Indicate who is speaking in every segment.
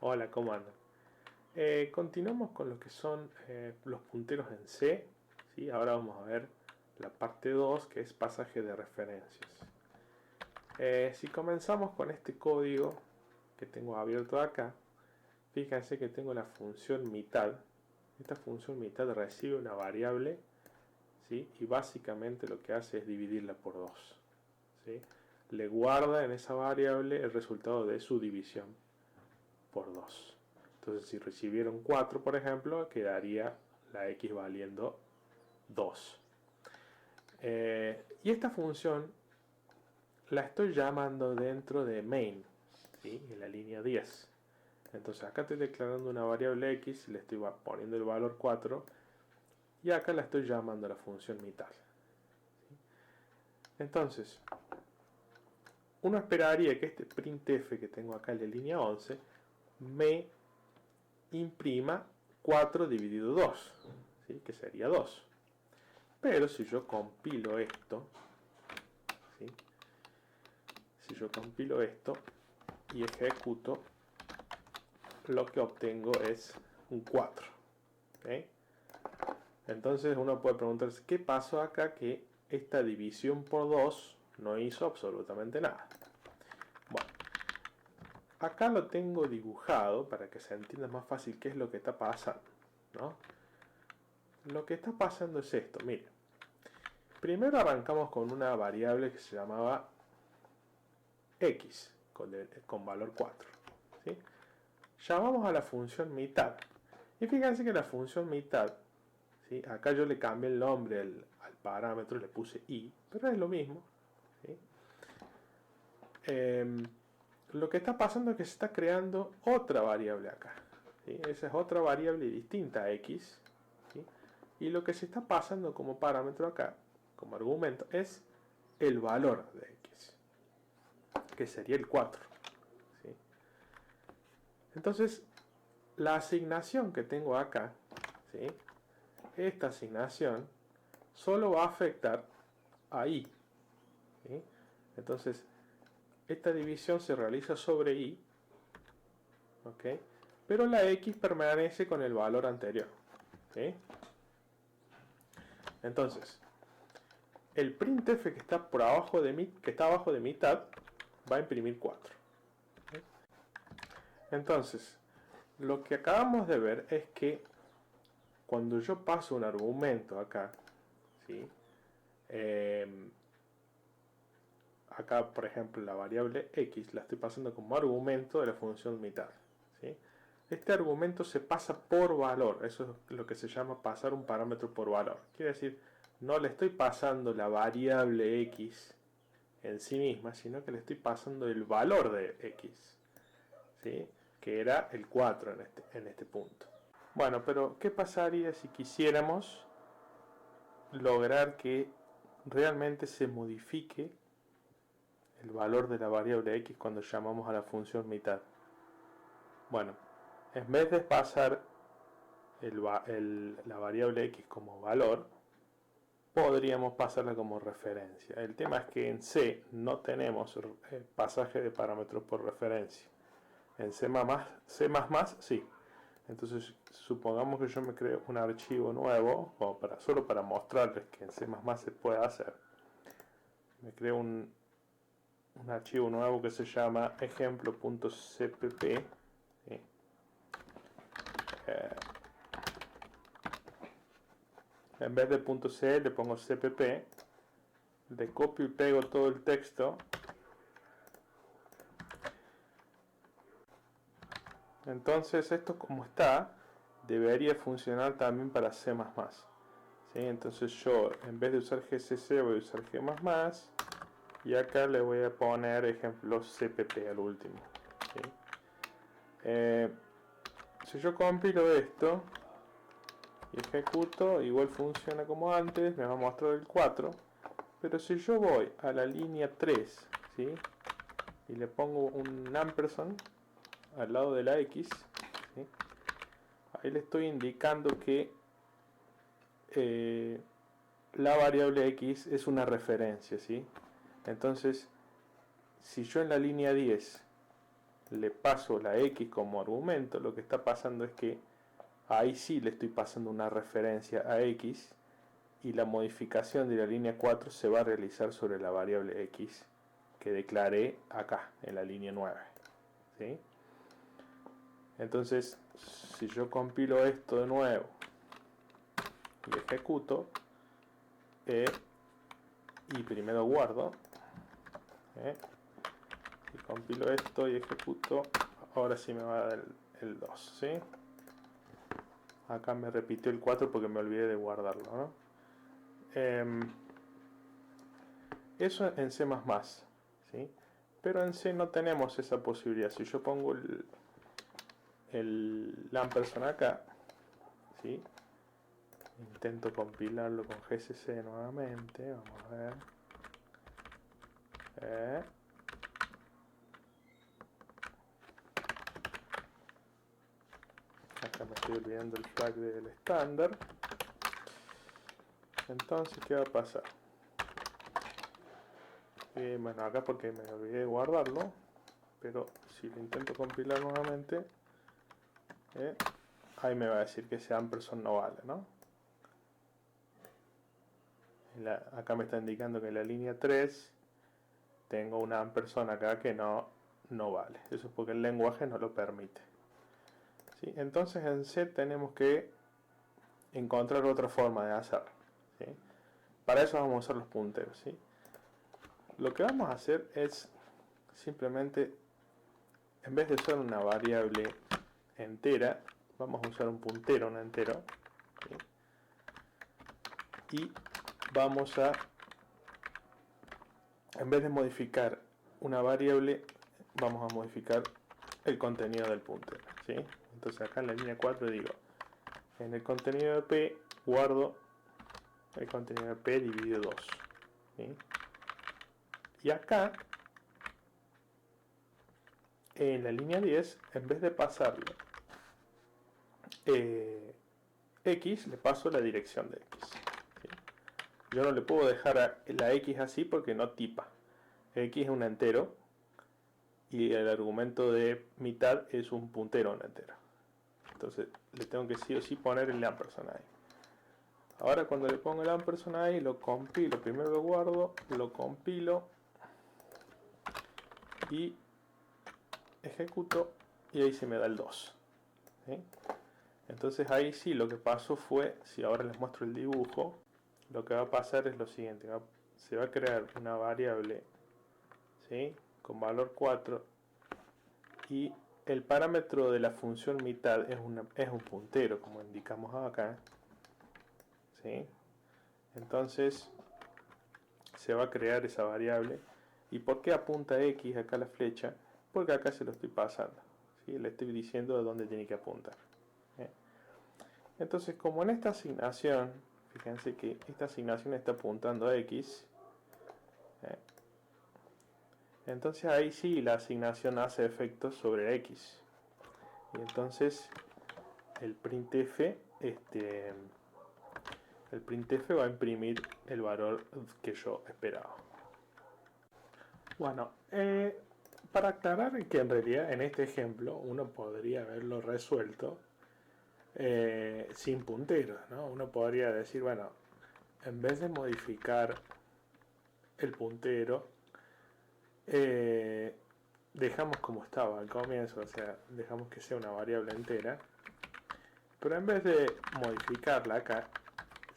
Speaker 1: Hola, ¿cómo andan? Continuamos con lo que son los punteros en C. ¿Sí? Ahora vamos a ver la parte 2, que es pasaje de referencias. Si comenzamos con este código que tengo abierto acá, fíjense que tengo la función mitad. Esta función mitad recibe una variable, ¿sí? Y básicamente lo que hace es dividirla por 2. ¿Sí? Le guarda en esa variable el resultado de su división por 2. Entonces, si recibieron 4, por ejemplo, quedaría la x valiendo 2. Y esta función la estoy llamando dentro de main, ¿sí? En la línea 10. Entonces acá estoy declarando una variable x, le estoy poniendo el valor 4 y acá la estoy llamando la función mitad. ¿Sí? Entonces, uno esperaría que este printf que tengo acá en la línea 11 me imprima 4 dividido 2, ¿sí? Que sería 2. Pero si yo compilo esto, ¿sí? Si yo compilo esto y ejecuto, lo que obtengo es un 4. ¿Okay? Entonces uno puede preguntarse, ¿qué pasó acá que esta división por 2 no hizo absolutamente nada? Bueno, acá lo tengo dibujado para que se entienda más fácil qué es lo que está pasando, ¿no? Lo que está pasando es esto, miren. Primero arrancamos con una variable que se llamaba x, con valor 4. ¿Sí? Llamamos a la función mitad. Y fíjense que la función mitad, ¿sí? Acá yo le cambié el nombre al parámetro, le puse i, pero es lo mismo. ¿Sí? Lo que está pasando es que se está creando otra variable acá. ¿Sí? Esa es otra variable distinta a x. ¿Sí? Y lo que se está pasando como parámetro acá, como argumento, es el valor de x, que sería el 4. ¿Sí? Entonces, la asignación que tengo acá, ¿sí? Esta asignación solo va a afectar a i. ¿Sí? Entonces, esta división se realiza sobre i, ¿ok? Pero la x permanece con el valor anterior. ¿Sí? Entonces, el printf que está por abajo que está abajo de mitad va a imprimir 4. ¿Sí? Entonces, lo que acabamos de ver es que cuando yo paso un argumento acá, ¿sí? Acá, por ejemplo, la variable x la estoy pasando como argumento de la función mitad. ¿Sí? Este argumento se pasa por valor, eso es lo que se llama pasar un parámetro por valor. Quiere decir, no le estoy pasando la variable x en sí misma, sino que le estoy pasando el valor de x, ¿sí? Que era el 4 en este punto. Bueno, pero ¿qué pasaría si quisiéramos lograr que realmente se modifique el valor de la variable x cuando llamamos a la función mitad? Bueno, en vez de pasar la variable x como valor, podríamos pasarla como referencia. El tema es que en C no tenemos pasaje de parámetros por referencia. En C++ sí. Entonces, supongamos que yo me creo un archivo nuevo, solo para mostrarles que en C++ se puede hacer. Me creo un archivo nuevo que se llama ejemplo.cpp. ¿Sí? En vez de .c le pongo cpp, le copio y pego todo el texto. Entonces esto como está debería funcionar también para C++. ¿Sí? Entonces yo en vez de usar gcc voy a usar g++ y acá le voy a poner ejemplo cpp al último. ¿Sí? Si yo compilo esto y ejecuto, igual funciona como antes, me va a mostrar el 4. Pero si yo voy a la línea 3, ¿sí? Y le pongo un ampersand al lado de la x, ¿sí? Ahí le estoy indicando que la variable x es una referencia, ¿sí? Entonces, si yo en la línea 10 le paso la X como argumento, lo que está pasando es que ahí sí le estoy pasando una referencia a X y la modificación de la línea 4 se va a realizar sobre la variable X que declaré acá en la línea 9. ¿Sí? Entonces, si yo compilo esto de nuevo y ejecuto, y primero guardo, y compilo esto y ejecuto, ahora sí me va a dar el 2, ¿sí? Acá me repitió el 4 porque me olvidé de guardarlo, ¿no? Eso en C++, ¿sí? Pero en C no tenemos esa posibilidad. Si yo pongo el ampersand acá, ¿sí? Intento compilarlo con GCC nuevamente, vamos a ver. Acá me estoy olvidando el flag del estándar. Entonces, ¿qué va a pasar? Bueno, acá porque me olvidé de guardarlo, pero si lo intento compilar nuevamente, ahí me va a decir que ese ampersand no vale, ¿no? Acá me está indicando que en la línea 3 tengo una ampersand acá que no vale. Eso es porque el lenguaje no lo permite. ¿Sí? Entonces en C tenemos que encontrar otra forma de hacerlo. ¿Sí? Para eso vamos a usar los punteros. ¿Sí? Lo que vamos a hacer es simplemente, en vez de usar una variable entera, vamos a usar un puntero, un entero. ¿Sí? Y vamos a, en vez de modificar una variable, vamos a modificar el contenido del puntero. ¿Sí? Entonces acá en la línea 4 digo, en el contenido de P guardo el contenido de P dividido 2. ¿Sí? Y acá, en la línea 10, en vez de pasarle X, le paso la dirección de X. ¿Sí? Yo no le puedo dejar la X así porque no tipa. X es un entero y el argumento de mitad es un puntero a un entero. Entonces le tengo que sí o sí poner el ampersand ahí. Ahora cuando le pongo el ampersand ahí, lo compilo, primero lo guardo, lo compilo y ejecuto y ahí se me da el 2. ¿Sí? Entonces ahí sí lo que pasó fue, si ahora les muestro el dibujo, lo que va a pasar es lo siguiente, se va a crear una variable, ¿sí? Con valor 4 y el parámetro de la función mitad es un puntero, como indicamos acá, ¿sí? Entonces se va a crear esa variable. ¿Y por qué apunta X acá la flecha? Porque acá se lo estoy pasando, ¿sí? Le estoy diciendo de dónde tiene que apuntar. Entonces, como en esta asignación, fíjense que esta asignación está apuntando a X, entonces ahí sí la asignación hace efecto sobre X. Y entonces el printf va a imprimir el valor que yo esperaba. Bueno, para aclarar que en realidad en este ejemplo uno podría haberlo resuelto sin punteros, ¿no? Uno podría decir, bueno, en vez de modificar el puntero, dejamos como estaba al comienzo, o sea, dejamos que sea una variable entera, pero en vez de modificarla acá,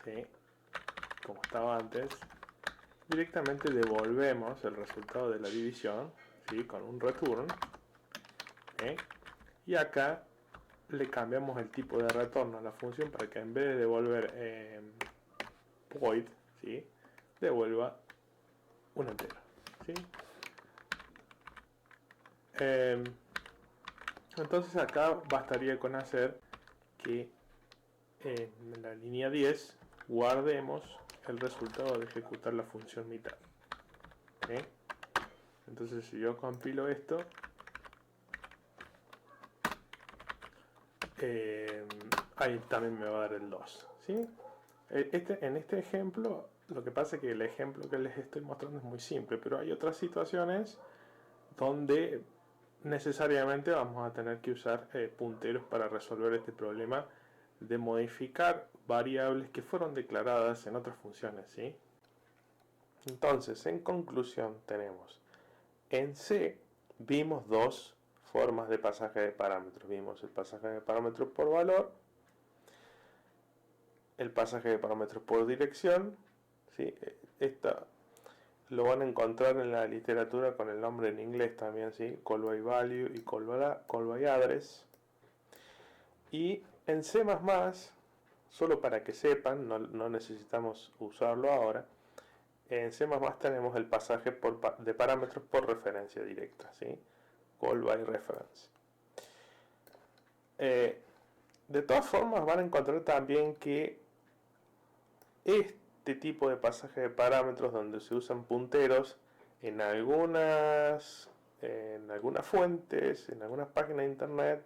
Speaker 1: ¿sí? Como estaba antes, directamente devolvemos el resultado de la división, ¿sí? Con un return, ¿sí? Y acá le cambiamos el tipo de retorno a la función para que en vez de devolver void, ¿sí? Devuelva un entero, ¿sí? Entonces acá bastaría con hacer que en la línea 10 guardemos el resultado de ejecutar la función mitad. ¿Sí? Entonces si yo compilo esto, ahí también me va a dar el 2. ¿Sí? En este ejemplo, lo que pasa es que el ejemplo que les estoy mostrando es muy simple, pero hay otras situaciones donde necesariamente vamos a tener que usar punteros para resolver este problema de modificar variables que fueron declaradas en otras funciones, ¿sí? Entonces, en conclusión, tenemos en C vimos dos formas de pasaje de parámetros. Vimos el pasaje de parámetros por valor, el pasaje de parámetros por dirección, ¿sí? Esta lo van a encontrar en la literatura con el nombre en inglés también, ¿sí? Call by value y call by address. Y en C++, solo para que sepan, no necesitamos usarlo ahora, en C++ tenemos el pasaje de parámetros por referencia directa, ¿sí? Call by reference. De todas formas van a encontrar también que este tipo de pasaje de parámetros donde se usan punteros en algunas fuentes, en algunas páginas de internet,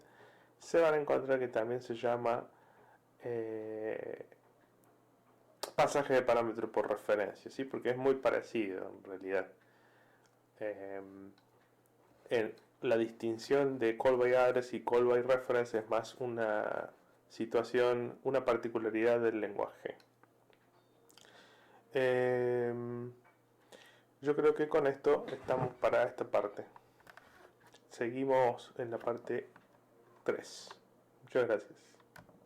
Speaker 1: se van a encontrar que también se llama pasaje de parámetros por referencia, ¿sí? Porque es muy parecido en realidad. En la distinción de call by address y call by reference es más una situación, una particularidad del lenguaje. Yo creo que con esto estamos para esta parte. Seguimos en la parte 3. Muchas gracias.